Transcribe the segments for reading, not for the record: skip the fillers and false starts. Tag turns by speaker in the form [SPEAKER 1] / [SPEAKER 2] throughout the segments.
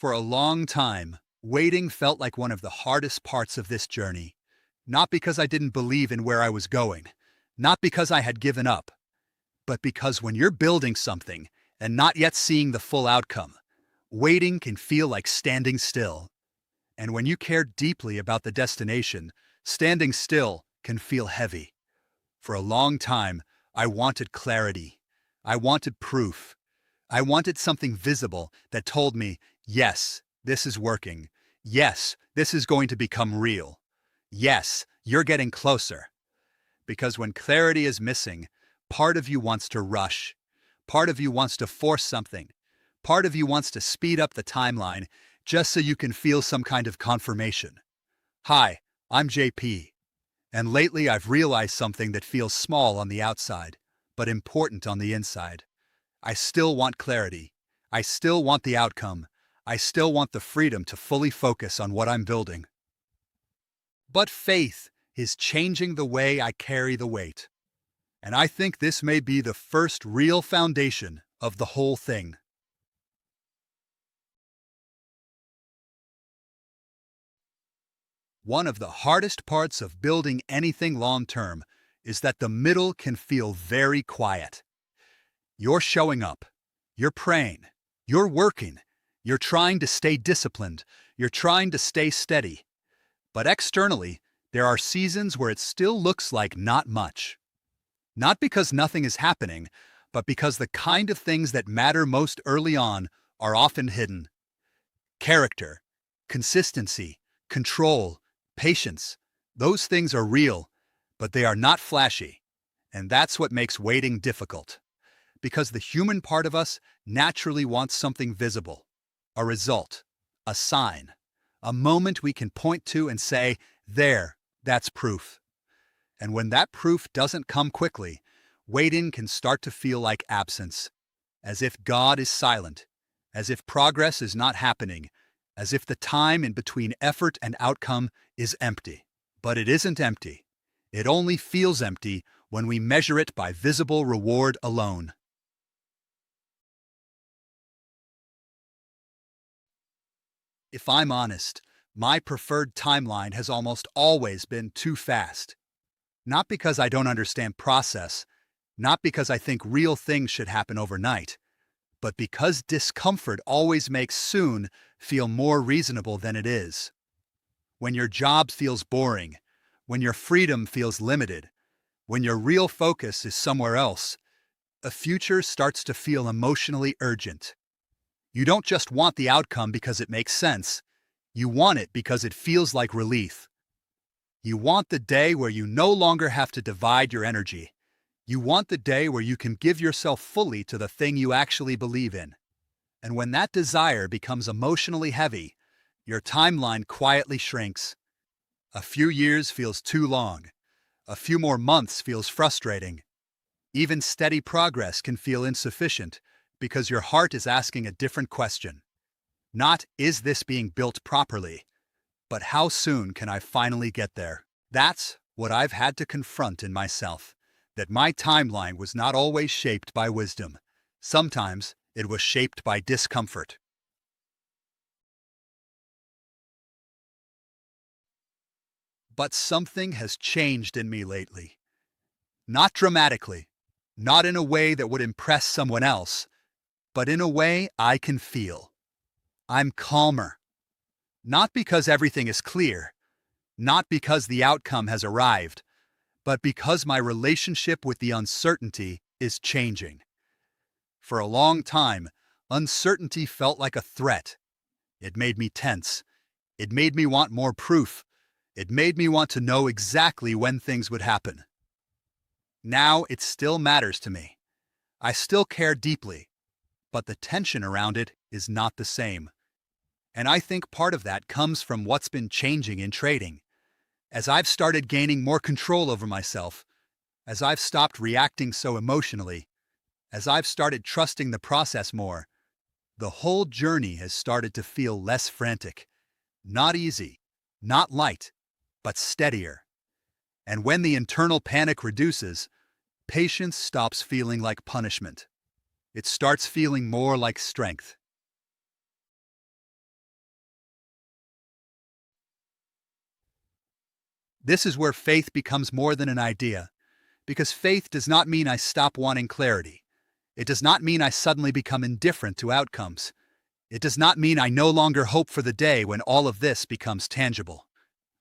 [SPEAKER 1] For a long time, waiting felt like one of the hardest parts of this journey. Not because I didn't believe in where I was going, not because I had given up, but because when you're building something and not yet seeing the full outcome, waiting can feel like standing still. And when you care deeply about the destination, standing still can feel heavy. For a long time, I wanted clarity. I wanted proof. I wanted something visible that told me, yes, this is working. Yes, this is going to become real. Yes, you're getting closer. Because when clarity is missing, part of you wants to rush. Part of you wants to force something. Part of you wants to speed up the timeline just so you can feel some kind of confirmation. Hi, I'm JP. And lately I've realized something that feels small on the outside, but important on the inside. I still want clarity. I still want the outcome. I still want the freedom to fully focus on what I'm building. But faith is changing the way I carry the weight. And I think this may be the first real foundation of the whole thing. One of the hardest parts of building anything long-term is that the middle can feel very quiet. You're showing up. You're praying. You're working. You're trying to stay disciplined. You're trying to stay steady. But externally, there are seasons where it still looks like not much. Not because nothing is happening, but because the kind of things that matter most early on are often hidden. Character, consistency, control, patience. Those things are real, but they are not flashy. And that's what makes waiting difficult. Because the human part of us naturally wants something visible, a result, a sign, a moment we can point to and say, there, that's proof. And when that proof doesn't come quickly, waiting can start to feel like absence, as if God is silent, as if progress is not happening, as if the time in between effort and outcome is empty. But it isn't empty. It only feels empty when we measure it by visible reward alone. If I'm honest, my preferred timeline has almost always been too fast. Not because I don't understand process, not because I think real things should happen overnight, but because discomfort always makes soon feel more reasonable than it is. When your job feels boring, when your freedom feels limited, when your real focus is somewhere else, a future starts to feel emotionally urgent. You don't just want the outcome because it makes sense. You want it because it feels like relief. You want the day where you no longer have to divide your energy. You want the day where you can give yourself fully to the thing you actually believe in. And when that desire becomes emotionally heavy, your timeline quietly shrinks. A few years feels too long. A few more months feels frustrating. Even steady progress can feel insufficient because your heart is asking a different question. Not, is this being built properly? But how soon can I finally get there? That's what I've had to confront in myself, that my timeline was not always shaped by wisdom. Sometimes it was shaped by discomfort. But something has changed in me lately. Not dramatically, not in a way that would impress someone else, but in a way I can feel. I'm calmer. Not because everything is clear, not because the outcome has arrived, but because my relationship with the uncertainty is changing. For a long time, uncertainty felt like a threat. It made me tense. It made me want more proof. It made me want to know exactly when things would happen. Now it still matters to me. I still care deeply, but the tension around it is not the same. And I think part of that comes from what's been changing in trading. As I've started gaining more control over myself, as I've stopped reacting so emotionally, as I've started trusting the process more, the whole journey has started to feel less frantic. Not easy, not light, but steadier. And when the internal panic reduces, patience stops feeling like punishment. It starts feeling more like strength. This is where faith becomes more than an idea, because faith does not mean I stop wanting clarity. It does not mean I suddenly become indifferent to outcomes. It does not mean I no longer hope for the day when all of this becomes tangible.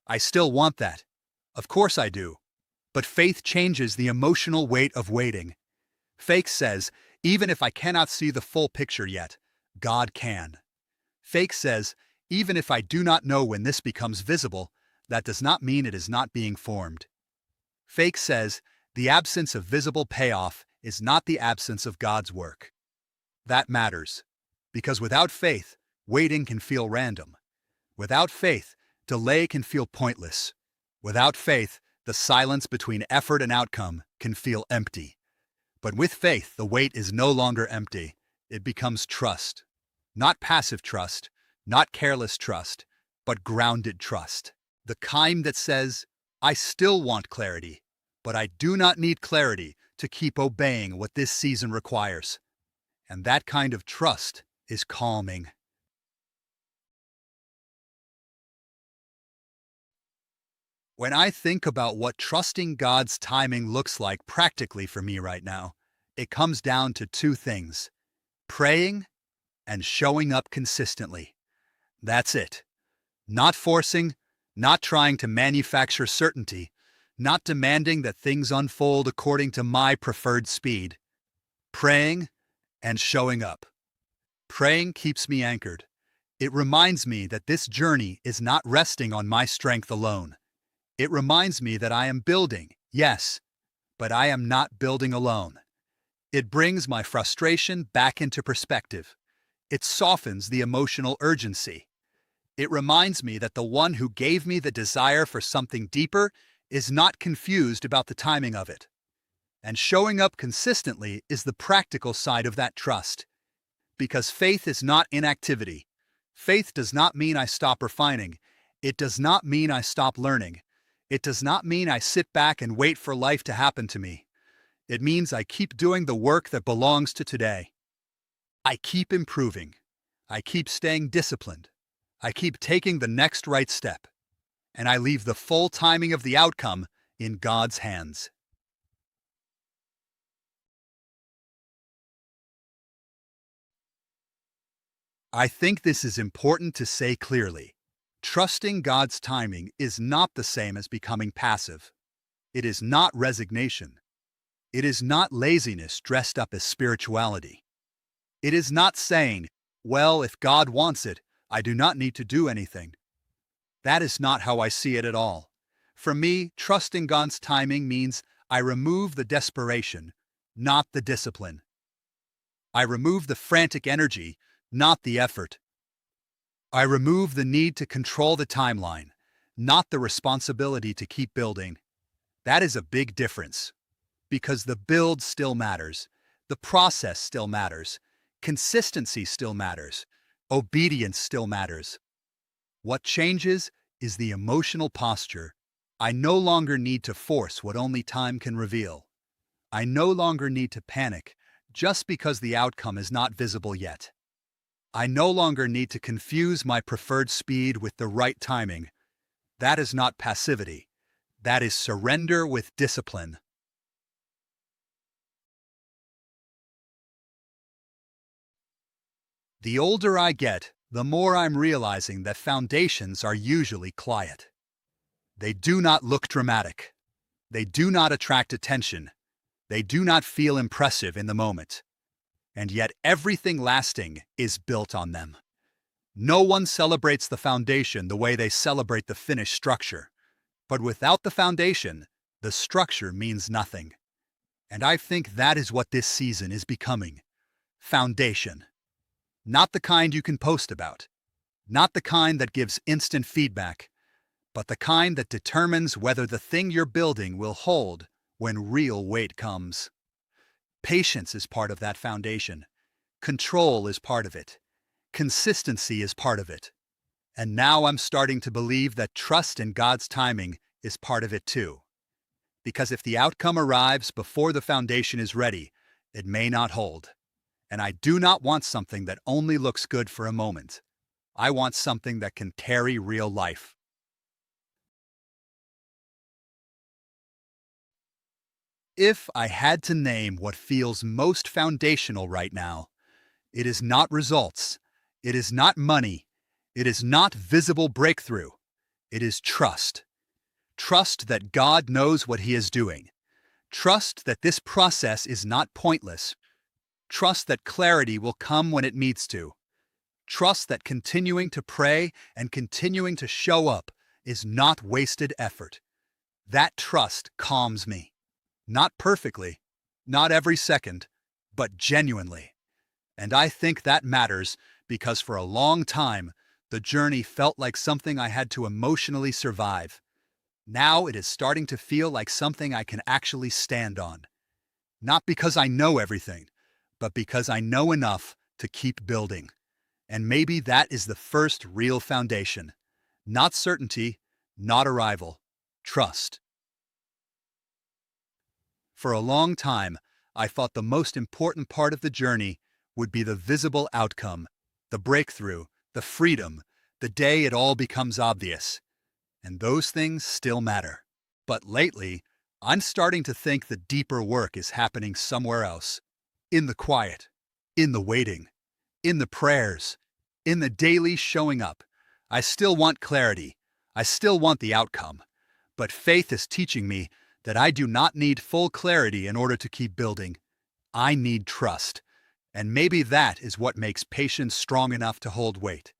[SPEAKER 1] I still want that. Of course I do. But faith changes the emotional weight of waiting. Faith says, even if I cannot see the full picture yet, God can. Faith says, even if I do not know when this becomes visible, that does not mean it is not being formed. Faith says, the absence of visible payoff is not the absence of God's work. That matters. Because without faith, waiting can feel random. Without faith, delay can feel pointless. Without faith, the silence between effort and outcome can feel empty. But with faith, the wait is no longer empty. It becomes trust. Not passive trust, not careless trust, but grounded trust. The kind that says, I still want clarity, but I do not need clarity to keep obeying what this season requires. And that kind of trust is calming. When I think about what trusting God's timing looks like practically for me right now, it comes down to two things: praying and showing up consistently. That's it. Not forcing, not trying to manufacture certainty, not demanding that things unfold according to my preferred speed. Praying and showing up. Praying keeps me anchored. It reminds me that this journey is not resting on my strength alone. It reminds me that I am building, yes, but I am not building alone. It brings my frustration back into perspective. It softens the emotional urgency. It reminds me that the one who gave me the desire for something deeper is not confused about the timing of it. And showing up consistently is the practical side of that trust. Because faith is not inactivity. Faith does not mean I stop refining. It does not mean I stop learning. It does not mean I sit back and wait for life to happen to me. It means I keep doing the work that belongs to today. I keep improving. I keep staying disciplined. I keep taking the next right step. And I leave the full timing of the outcome in God's hands. I think this is important to say clearly. Trusting God's timing is not the same as becoming passive. It is not resignation. It is not laziness dressed up as spirituality. It is not saying, well, if God wants it, I do not need to do anything. That is not how I see it at all. For me, trusting God's timing means I remove the desperation, not the discipline. I remove the frantic energy, not the effort. I remove the need to control the timeline, not the responsibility to keep building. That is a big difference. Because the build still matters. The process still matters. Consistency still matters. Obedience still matters. What changes is the emotional posture. I no longer need to force what only time can reveal. I no longer need to panic just because the outcome is not visible yet. I no longer need to confuse my preferred speed with the right timing. That is not passivity. That is surrender with discipline. The older I get, the more I'm realizing that foundations are usually quiet. They do not look dramatic. They do not attract attention. They do not feel impressive in the moment. And yet everything lasting is built on them. No one celebrates the foundation the way they celebrate the finished structure. But without the foundation, the structure means nothing. And I think that is what this season is becoming. Foundation. Not the kind you can post about. Not the kind that gives instant feedback. But the kind that determines whether the thing you're building will hold when real weight comes. Patience is part of that foundation. Control is part of it. Consistency is part of it. And now I'm starting to believe that trust in God's timing is part of it too. Because if the outcome arrives before the foundation is ready, it may not hold. And I do not want something that only looks good for a moment. I want something that can carry real life. If I had to name what feels most foundational right now, it is not results. It is not money. It is not visible breakthrough. It is trust. Trust that God knows what He is doing. Trust that this process is not pointless. Trust that clarity will come when it needs to. Trust that continuing to pray and continuing to show up is not wasted effort. That trust calms me. Not perfectly, not every second, but genuinely. And I think that matters because for a long time, the journey felt like something I had to emotionally survive. Now it is starting to feel like something I can actually stand on. Not because I know everything, but because I know enough to keep building. And maybe that is the first real foundation. Not certainty, not arrival, trust. For a long time, I thought the most important part of the journey would be the visible outcome, the breakthrough, the freedom, the day it all becomes obvious. And those things still matter. But lately, I'm starting to think the deeper work is happening somewhere else. In the quiet, in the waiting, in the prayers, in the daily showing up. I still want clarity. I still want the outcome. But faith is teaching me that I do not need full clarity in order to keep building. I need trust. And maybe that is what makes patience strong enough to hold weight.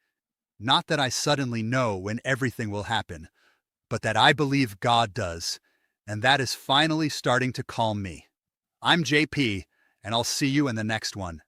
[SPEAKER 1] Not that I suddenly know when everything will happen, but that I believe God does, and that is finally starting to calm me. I'm JP, and I'll see you in the next one.